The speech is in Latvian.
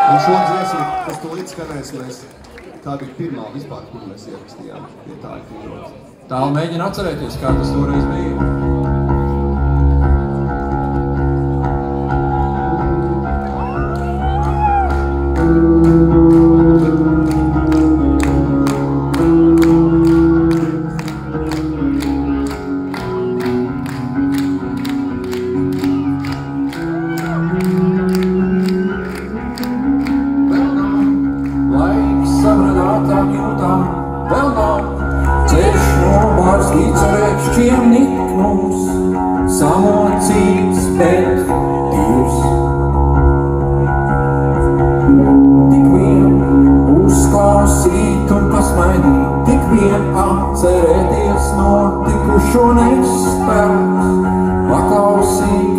Un šo dziesmu, kas to līdz skanēs, tā bija pirmā vispār, kur mēs ierakstījām pie tā kīrot. Tālu mēģina atcerēties, kā tas toreiz bija. Sabradātām jūtām vēl nav ceļš no bārstīts ar ēkšķiem niknums, samocīts, bet tīrs. Tik vien uzklausīt un pasmaidīt, tik vien atcerēties notikušo nespēks, paklausīt